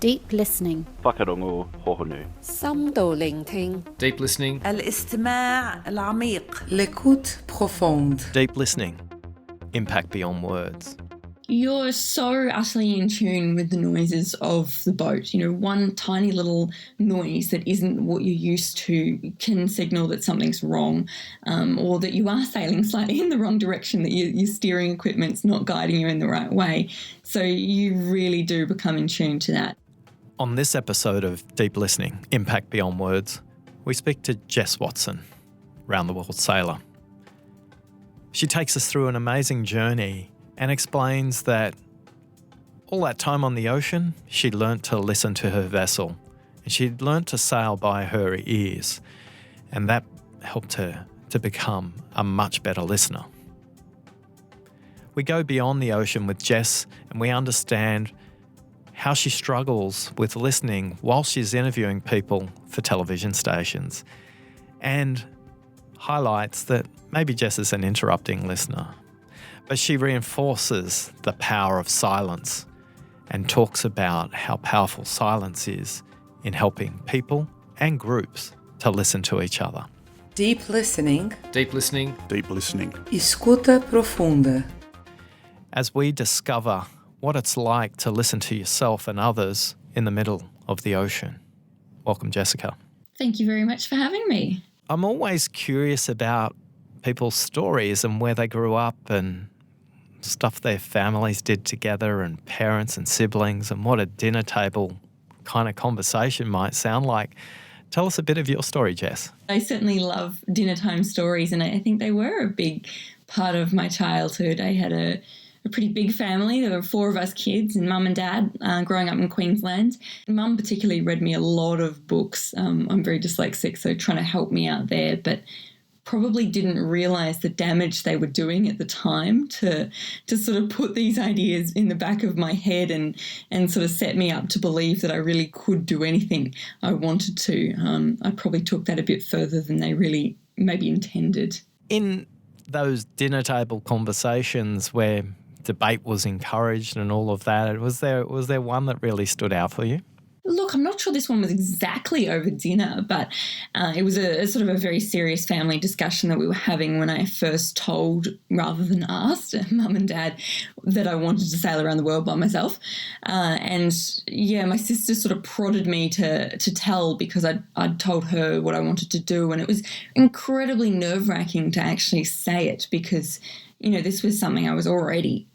Deep listening. Whakarongo hohonu. 深度聆聽 Deep listening. الاستماع العميق. L'écoute profonde. Deep listening. Impact beyond words. You're so utterly in tune with the noises of the boat. You know, one tiny little noise that isn't what you're used to can signal that something's wrong, or that you are sailing slightly in the wrong direction, that your steering equipment's not guiding you in the right way. So you really do become in tune to that. On this episode of Deep Listening, Impact Beyond Words, we speak to Jess Watson, round-the-world sailor. She takes us through an amazing journey and explains that all that time on the ocean, she'd learnt to listen to her vessel and she'd learnt to sail by her ears, and that helped her to become a much better listener. We go beyond the ocean with Jess and we understand how she struggles with listening while she's interviewing people for television stations, and highlights that maybe Jess is an interrupting listener. But she reinforces the power of silence and talks about how powerful silence is in helping people and groups to listen to each other. Deep listening. Deep listening. Deep listening. Escuta profunda. As we discover what it's like to listen to yourself and others in the middle of the ocean. Welcome, Jessica. Thank you very much for having me. I'm always curious about people's stories and where they grew up and stuff their families did together and parents and siblings and what a dinner table kind of conversation might sound like. Tell us a bit of your story, Jess. I certainly love dinner time stories, and I think they were a big part of my childhood. I had a pretty big family. There were 4 of us kids and mum and dad growing up in Queensland. Mum particularly read me a lot of books. I'm very dyslexic, so trying to help me out there, but probably didn't realise the damage they were doing at the time to sort of put these ideas in the back of my head and sort of set me up to believe that I really could do anything I wanted to. I probably took that a bit further than they really maybe intended. In those dinner table conversations where debate was encouraged and all of that, was there one that really stood out for you? Look, I'm not sure this one was exactly over dinner, but it was a sort of a very serious family discussion that we were having when I first told, rather than asked, mum and dad that I wanted to sail around the world by myself. And yeah, my sister sort of prodded me to tell, because I'd told her what I wanted to do, and it was incredibly nerve-wracking to actually say it, because, you know, this was something I was already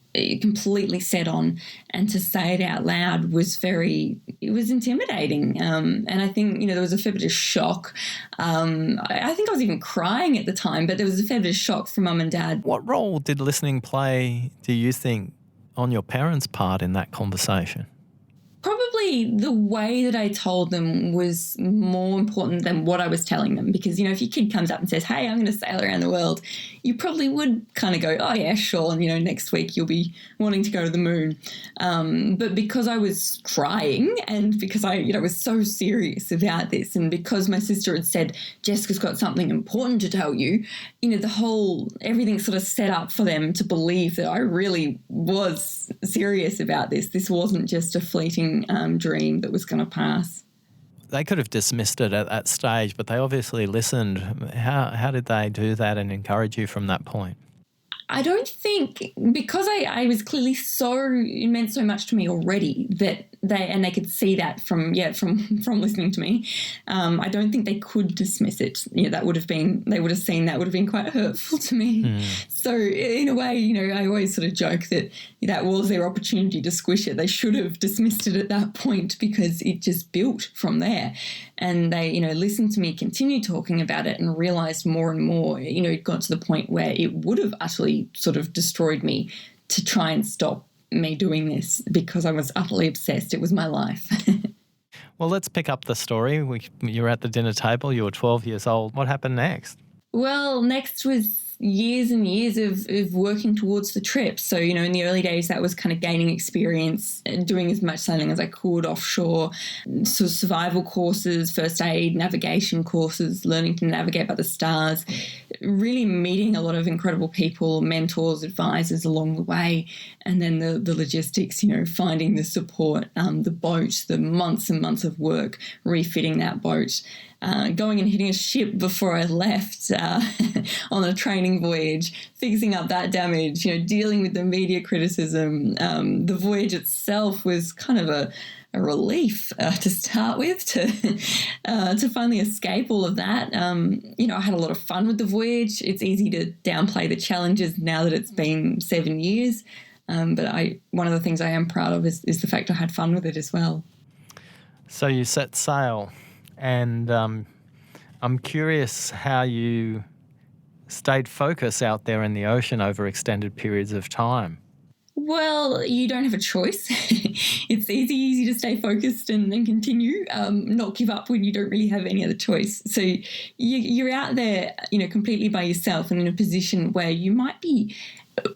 completely set on, and to say it out loud was intimidating. And I think, you know, there was a fair bit of shock. I think I was even crying at the time, but there was a fair bit of shock from mum and dad. What role did listening play, do you think, on your parents' part in that conversation? Probably the way that I told them was more important than what I was telling them, because, you know, if your kid comes up and says, hey, I'm going to sail around the world, you probably would kind of go, oh, yeah, sure, and, you know, next week you'll be wanting to go to the moon. But because I was trying, and because I, you know, was so serious about this, and because my sister had said, Jessica's got something important to tell you, you know, everything sort of set up for them to believe that I really was serious about this. This wasn't just a fleeting dream that was going to pass. They could have dismissed it at that stage, but they obviously listened. How did they do that and encourage you from that point? I don't think, because I was clearly it meant so much to me already that they could see that from listening to me. I don't think they could dismiss it. You know, they would have seen that would have been quite hurtful to me. So in a way, you know, I always sort of joke that was their opportunity to squish it. They should have dismissed it at that point, because it just built from there. And they, you know, listened to me continue talking about it and realised more and more, you know, it got to the point where it would have utterly sort of destroyed me to try and stop me doing this, because I was utterly obsessed. It was my life. Well, let's pick up the story. You were at the dinner table. You were 12 years old. What happened next? Well, next was years and years of working towards the trip. So, in the early days, that was kind of gaining experience, doing as much sailing as I could offshore, sort of survival courses, first aid, navigation courses, learning to navigate by the stars, really meeting a lot of incredible people, mentors, advisors along the way. And then the logistics, finding the support, the boat, the months and months of work, refitting that boat, going and hitting a ship before I left on a training voyage, fixing up that damage, dealing with the media criticism. The voyage itself was kind of a relief to start with, to finally escape all of that. I had a lot of fun with the voyage. It's easy to downplay the challenges now that it's been 7 years. But one of the things I am proud of is the fact I had fun with it as well. So you set sail, and I'm curious how you stayed focused out there in the ocean over extended periods of time. Well, you don't have a choice. It's easy to stay focused and then continue, not give up when you don't really have any other choice. So you're out there, completely by yourself and in a position where you might be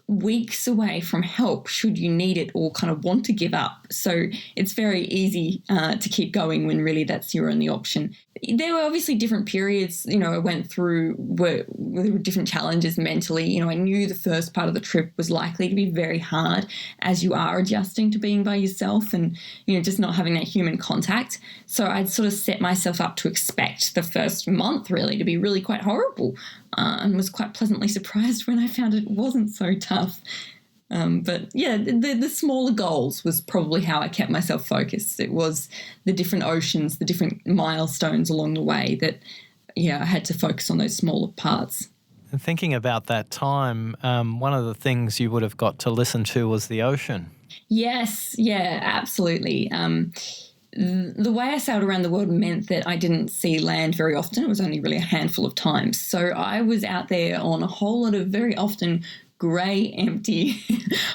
weeks away from help should you need it or kind of want to give up. So it's very easy to keep going when really that's your only option. There were obviously different periods, I went through where there were different challenges mentally. I knew the first part of the trip was likely to be very hard as you are adjusting to being by yourself and, just not having that human contact. So I'd sort of set myself up to expect the first month really to be really quite horrible, and was quite pleasantly surprised when I found it wasn't so tough. But yeah, the smaller goals was probably how I kept myself focused. It was the different oceans, the different milestones along the way that, I had to focus on those smaller parts. And thinking about that time, one of the things you would have got to listen to was the ocean. Yes, yeah, absolutely. The way I sailed around the world meant that I didn't see land very often. It was only really a handful of times. So I was out there on a whole lot of very often grey, empty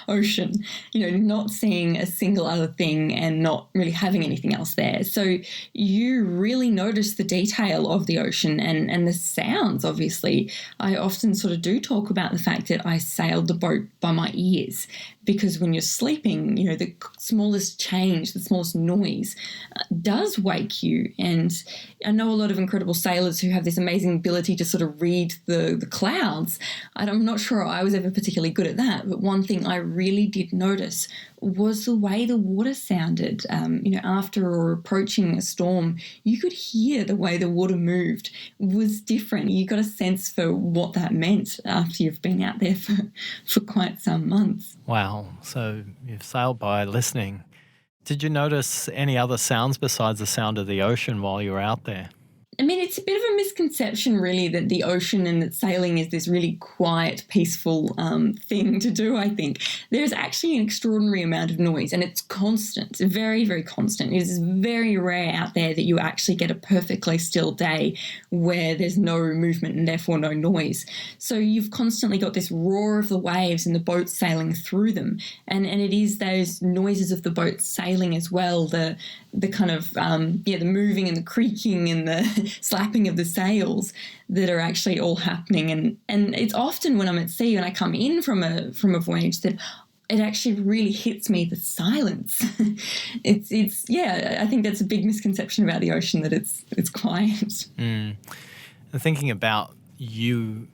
ocean, not seeing a single other thing and not really having anything else there. So you really notice the detail of the ocean and the sounds, obviously. I often sort of do talk about the fact that I sailed the boat by my ears, because when you're sleeping, the smallest change, the smallest noise does wake you. And I know a lot of incredible sailors who have this amazing ability to sort of read the clouds. I'm not sure I was ever particularly good at that, but one thing I really did notice was the way the water sounded. After or approaching a storm, you could hear the way the water moved was different. You got a sense for what that meant after you've been out there for quite some months. Wow. So you've sailed by listening. Did you notice any other sounds besides the sound of the ocean while you were out there? I mean, it's a bit of a misconception, really, that the ocean and that sailing is this really quiet, peaceful thing to do, I think. There's actually an extraordinary amount of noise, and it's constant, very, very constant. It is very rare out there that you actually get a perfectly still day where there's no movement and therefore no noise. So you've constantly got this roar of the waves and the boat sailing through them, and it is those noises of the boat sailing as well, the kind of, the moving and the creaking and the slapping of the sails that are actually all happening. And it's often when I'm at sea and I come in from a voyage that it actually really hits me, the silence. I think that's a big misconception about the ocean, that it's quiet. And thinking about you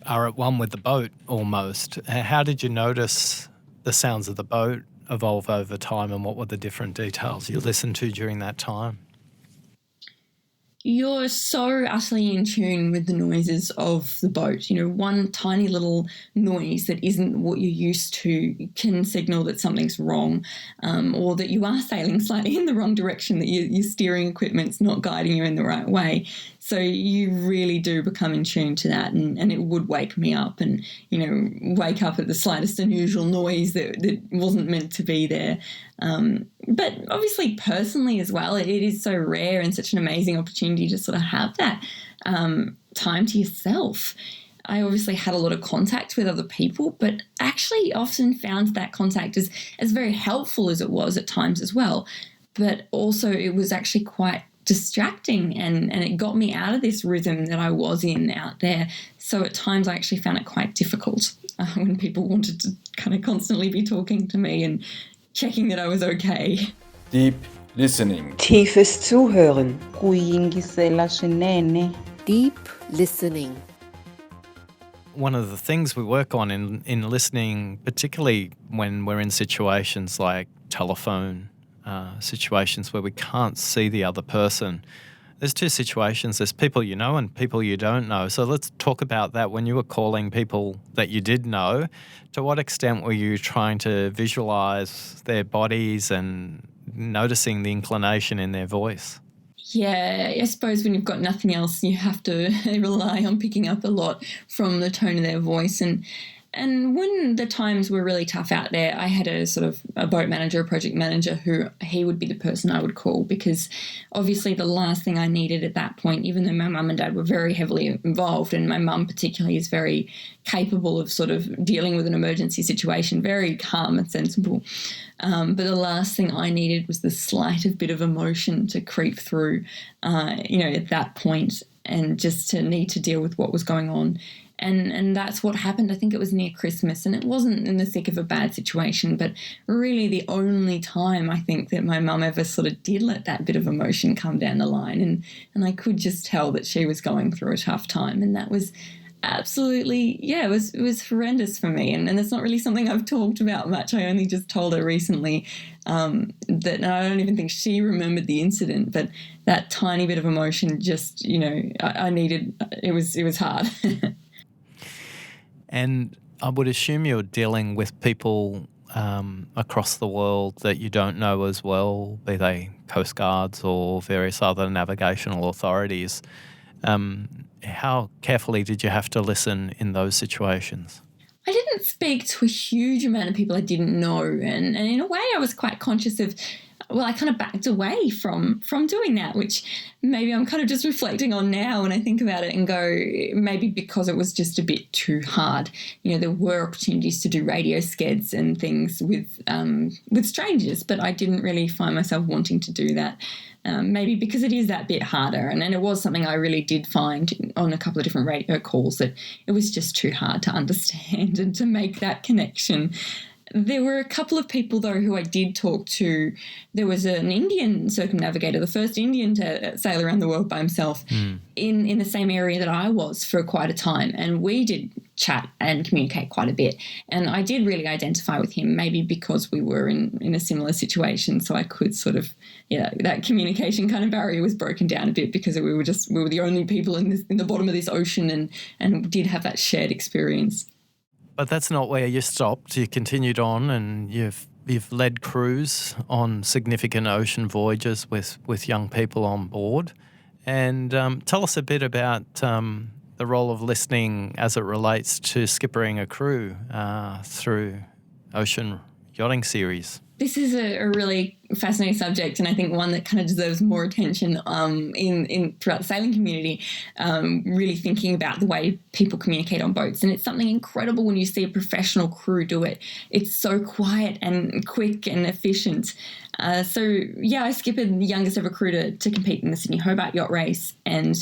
are at one with the boat almost, how did you notice the sounds of the boat evolve over time, and what were the different details you listened to during that time? You're so utterly in tune with the noises of the boat. One tiny little noise that isn't what you're used to can signal that something's wrong, or that you are sailing slightly in the wrong direction, that your steering equipment's not guiding you in the right way. So you really do become in tune to that, and it would wake me up and, wake up at the slightest unusual noise that wasn't meant to be there. But obviously personally as well, it is so rare and such an amazing opportunity to sort of have that time to yourself. I obviously had a lot of contact with other people, but actually often found that contact as very helpful as it was at times as well. But also it was actually quite distracting, and it got me out of this rhythm that I was in out there. So at times I actually found it quite difficult when people wanted to kind of constantly be talking to me and checking that I was okay. Deep listening. Tiefes Zuhören. Kuyingisela swinene. Deep listening. One of the things we work on in listening, particularly when we're in situations like telephone situations where we can't see the other person, there's two situations. There's people you know and people you don't know. So let's talk about that. When you were calling people that you did know, to what extent were you trying to visualize their bodies and noticing the inclination in their voice? Yeah, I suppose when you've got nothing else, you have to rely on picking up a lot from the tone of their voice. And when the times were really tough out there, I had a boat manager, a project manager, who he would be the person I would call, because obviously the last thing I needed at that point, even though my mum and dad were very heavily involved, and my mum particularly is very capable of sort of dealing with an emergency situation, very calm and sensible. But the last thing I needed was the slightest bit of emotion to creep through, at that point, and just to need to deal with what was going on. And that's what happened. I think it was near Christmas, and it wasn't in the thick of a bad situation, but really the only time I think that my mum ever sort of did let that bit of emotion come down the line. And I could just tell that she was going through a tough time, and that was absolutely, it was horrendous for me. And it's not really something I've talked about much. I only just told her recently that I don't even think she remembered the incident, but that tiny bit of emotion just, I needed, it was hard. And I would assume you're dealing with people across the world that you don't know as well, be they Coast Guards or various other navigational authorities. How carefully did you have to listen in those situations? I didn't speak to a huge amount of people I didn't know, and in a way I was quite conscious of, I kind of backed away from doing that, which maybe I'm kind of just reflecting on now when I think about it and go, maybe because it was just a bit too hard. There were opportunities to do radio skeds and things with strangers, but I didn't really find myself wanting to do that. Maybe because it is that bit harder, and it was something I really did find on a couple of different radio calls, that it was just too hard to understand and to make that connection. There were a couple of people, though, who I did talk to. There was an Indian circumnavigator, the first Indian to sail around the world by himself, in the same area that I was for quite a time. And we did chat and communicate quite a bit. And I did really identify with him, maybe because we were in a similar situation. So I could sort of, that communication kind of barrier was broken down a bit, because we were the only people in the bottom of this ocean, and did have that shared experience. But that's not where you stopped. You continued on, and you've led crews on significant ocean voyages with young people on board. And tell us a bit about the role of listening as it relates to skippering a crew through ocean yachting series. This is a really fascinating subject, and I think one that kind of deserves more attention throughout the sailing community, really thinking about the way people communicate on boats. And it's something incredible when you see a professional crew do it. It's so quiet and quick and efficient. I skippered the youngest ever crew to compete in the Sydney Hobart yacht race, and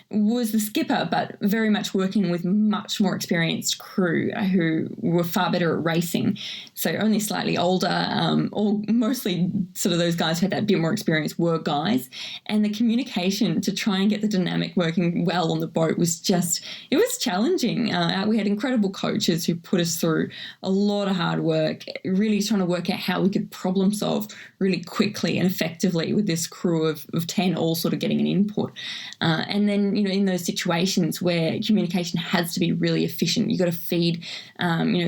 was the skipper, but very much working with much more experienced crew who were far better at racing. So only slightly older, or mostly sort of those guys who had that bit more experience were guys. And the communication to try and get the dynamic working well on the boat was it was challenging. We had incredible coaches who put us through a lot of hard work, really trying to work out how we could problem solve really quickly and effectively with this crew of 10 all sort of getting an input. And then, in those situations where communication has to be really efficient, you've got to feed,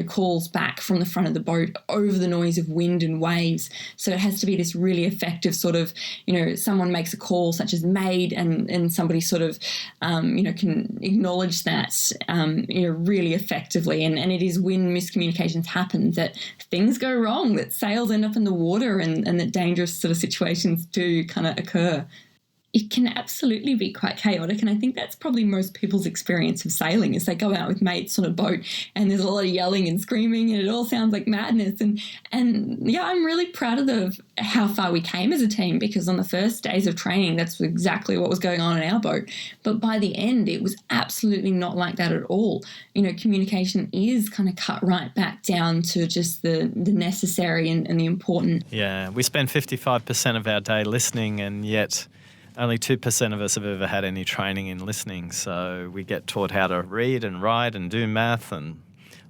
calls back from the front of the boat over the noise of wind and waves. So it has to be this really effective sort of, someone makes a call such as made, and somebody sort of, can acknowledge that, really effectively. And it is when miscommunications happen that things go wrong, that sails end up in the water, and that dangerous sort of situations do kind of occur. it can absolutely be quite chaotic. And I think that's probably most people's experience of sailing is they go out with mates on a boat and there's a lot of yelling and screaming and it all sounds like madness. And yeah, I'm really proud of how far we came as a team, because on the first days of training, that's exactly what was going on in our boat. But by the end, it was absolutely not like that at all. You know, communication is kind of cut right back down to just the necessary and the important. Yeah, we spend 55% of our day listening, and yet only 2% of us have ever had any training in listening. So we get taught how to read and write and do math and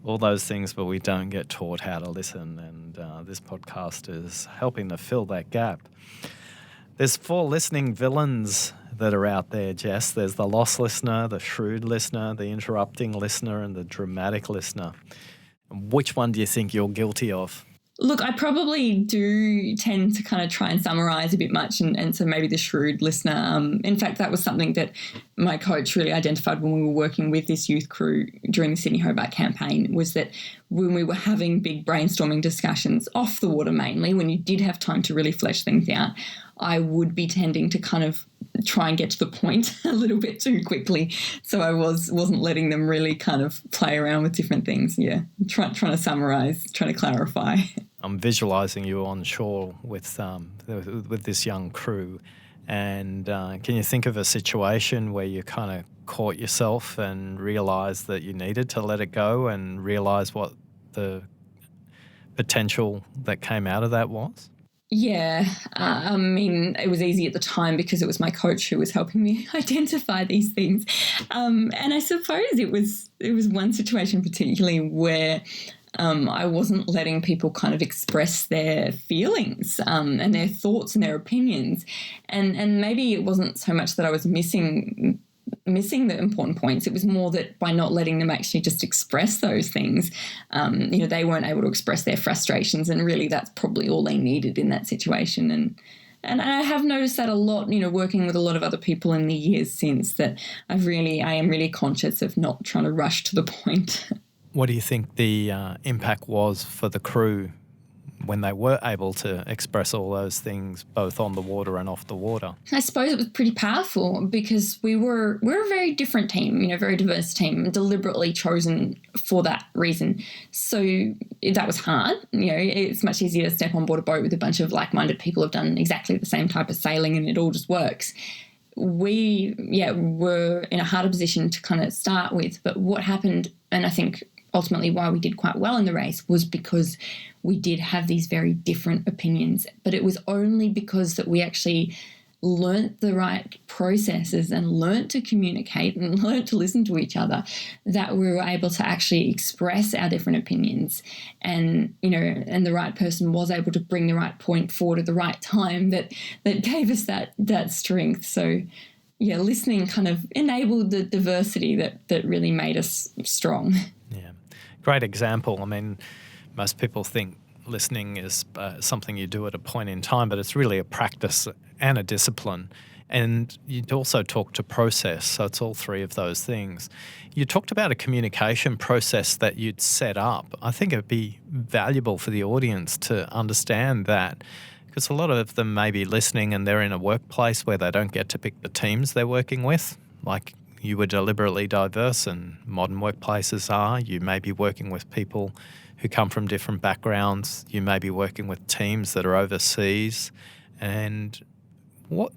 all those things, but we don't get taught how to listen. And this podcast is helping to fill that gap. There's 4 listening villains that are out there, Jess. There's the lost listener, the shrewd listener, the interrupting listener, and the dramatic listener. Which one do you think you're guilty of? Look, I probably do tend to kind of try and summarise a bit much, and so maybe the shrewd listener. In fact, that was something that my coach really identified when we were working with this youth crew during the Sydney Hobart campaign, was that when we were having big brainstorming discussions off the water mainly, when you did have time to really flesh things out, I would be tending to kind of try and get to the point a little bit too quickly. So I wasn't letting them really kind of play around with different things. Yeah, trying to summarise, trying to clarify. I'm visualising you on shore with this young crew, and can you think of a situation where you kind of caught yourself and realised that you needed to let it go and realise what the potential that came out of that was? Yeah, I mean, it was easy at the time because it was my coach who was helping me identify these things. And I suppose it was one situation particularly where I wasn't letting people kind of express their feelings and their thoughts and their opinions. And maybe it wasn't so much that I was missing the important points. It was more that by not letting them actually just express those things, they weren't able to express their frustrations, and really that's probably all they needed in that situation. And I have noticed that a lot, working with a lot of other people in the years since, that I am really conscious of not trying to rush to the point. What do you think the impact was for the crew when they were able to express all those things both on the water and off the water? I suppose it was pretty powerful because we're a very different team, very diverse team, deliberately chosen for that reason. So that was hard. It's much easier to step on board a boat with a bunch of like-minded people who've done exactly the same type of sailing and it all just works. We were in a harder position to kind of start with, but what happened, and I think ultimately why we did quite well in the race, was because we did have these very different opinions. But it was only because that we actually learnt the right processes and learnt to communicate and learnt to listen to each other that we were able to actually express our different opinions. And, and the right person was able to bring the right point forward at the right time that gave us that strength. So, yeah, listening kind of enabled the diversity that really made us strong. Yeah, great example. I mean, most people think listening is something you do at a point in time, but it's really a practice and a discipline. And you also talk to process, so it's all 3 of those things. You talked about a communication process that you'd set up. I think it'd be valuable for the audience to understand that, because a lot of them may be listening and they're in a workplace where they don't get to pick the teams they're working with, like you were deliberately diverse and modern workplaces are. You may be working with people who come from different backgrounds. You may be working with teams that are overseas. And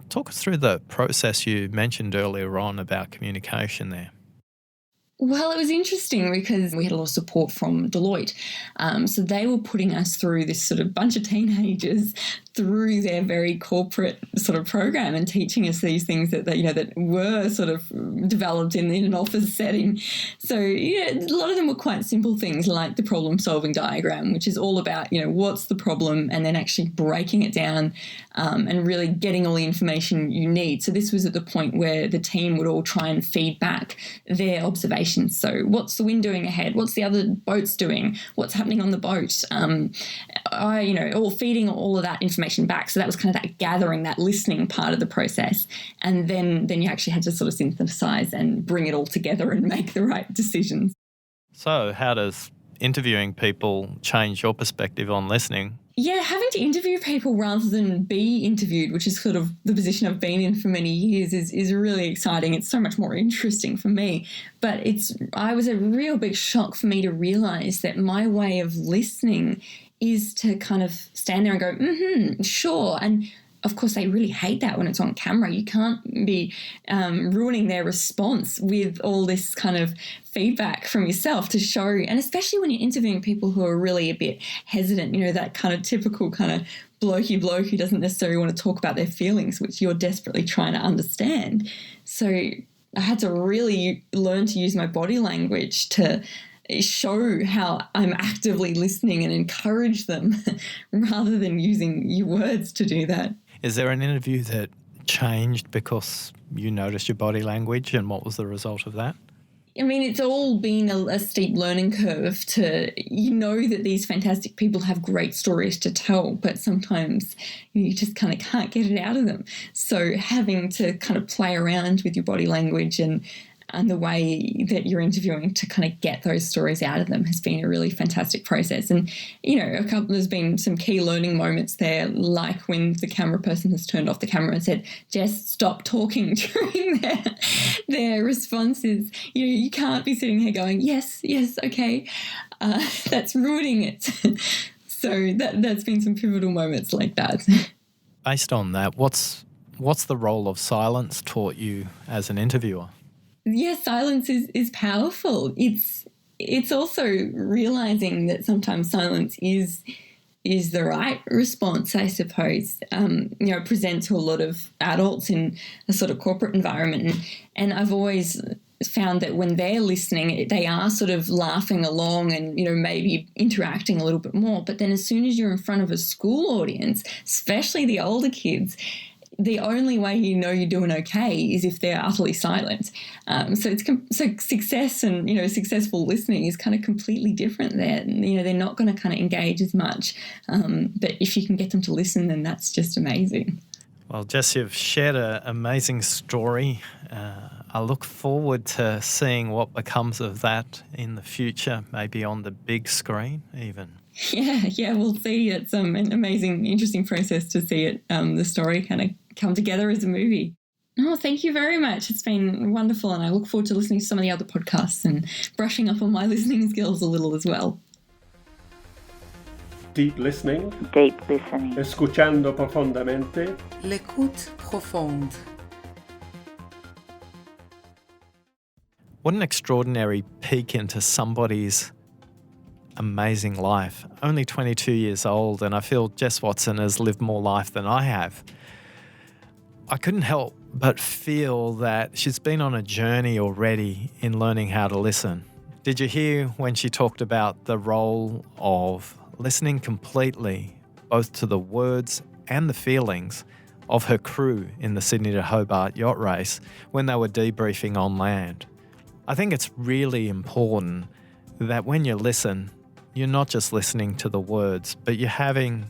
talk us through the process you mentioned earlier on about communication there. Well, it was interesting because we had a lot of support from Deloitte. So they were putting us through this sort of bunch of teenagers through their very corporate sort of program and teaching us these things that were sort of developed in an office setting. So, a lot of them were quite simple things like the problem-solving diagram, which is all about, what's the problem, and then actually breaking it down and really getting all the information you need. So this was at the point where the team would all try and feed back their observations. So what's the wind doing ahead? What's the other boats doing? What's happening on the boat? All feeding all of that information back. So that was kind of that gathering, that listening part of the process. And then you actually had to sort of synthesize and bring it all together and make the right decisions. So how does interviewing people change your perspective on listening? Having to interview people rather than be interviewed, which is sort of the position I've been in for many years, is really exciting. It's so much more interesting for me. But I was a real big shock for me to realise that my way of listening is to kind of stand there and go, sure. And of course, they really hate that when it's on camera. You can't be ruining their response with all this kind of feedback from yourself to show, and especially when you're interviewing people who are really a bit hesitant, that kind of typical kind of blokey bloke who doesn't necessarily want to talk about their feelings, which you're desperately trying to understand. So I had to really learn to use my body language to show how I'm actively listening and encourage them rather than using your words to do that. Is there an interview that changed because you noticed your body language, and what was the result of that? I mean, it's all been a steep learning curve that these fantastic people have great stories to tell, but sometimes you just kind of can't get it out of them. So having to kind of play around with your body language and the way that you're interviewing to kind of get those stories out of them has been a really fantastic process. And, there's been some key learning moments there, like when the camera person has turned off the camera and said, "Jess, stop talking," during their responses. You can't be sitting here going, yes, okay, that's ruining it. So that's been some pivotal moments like that. Based on that, what's the role of silence taught you as an interviewer? Yeah, silence is powerful. It's also realising that sometimes silence is the right response, I suppose. Present to a lot of adults in a sort of corporate environment. And I've always found that when they're listening, they are sort of laughing along and, maybe interacting a little bit more. But then as soon as you're in front of a school audience, especially the older kids, the only way you're doing okay is if they're utterly silent. So success and, successful listening is kind of completely different there. They're not going to kind of engage as much. But if you can get them to listen, then that's just amazing. Well, Jess, you've shared an amazing story. I look forward to seeing what becomes of that in the future, maybe on the big screen even. Yeah, we'll see. It's an amazing, interesting process to see it, the story kind of come together as a movie. Oh, thank you very much. It's been wonderful, and I look forward to listening to some of the other podcasts and brushing up on my listening skills a little as well. Deep listening. Deep listening. Escuchando profondamente. L'écoute profonde. What an extraordinary peek into somebody's amazing life. Only 22 years old, and I feel Jess Watson has lived more life than I have. I couldn't help but feel that she's been on a journey already in learning how to listen. Did you hear when she talked about the role of listening completely, both to the words and the feelings of her crew in the Sydney to Hobart yacht race when they were debriefing on land? I think it's really important that when you listen, you're not just listening to the words, but you're having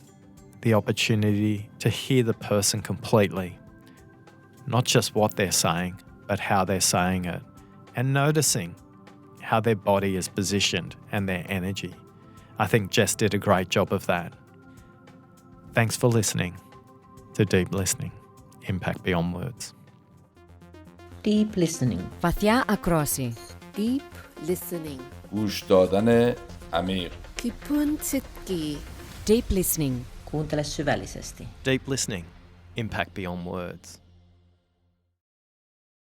the opportunity to hear the person completely. Not just what they're saying, but how they're saying it, and noticing how their body is positioned and their energy. I think Jess did a great job of that. Thanks for listening to Deep Listening, Impact Beyond Words. Deep listening. βαθιά ακρόαση. Deep listening. گوش دادن عمیق. Kipun tsitki. Deep listening. Kuuntele syvällisesti. Deep Listening, Impact Beyond Words.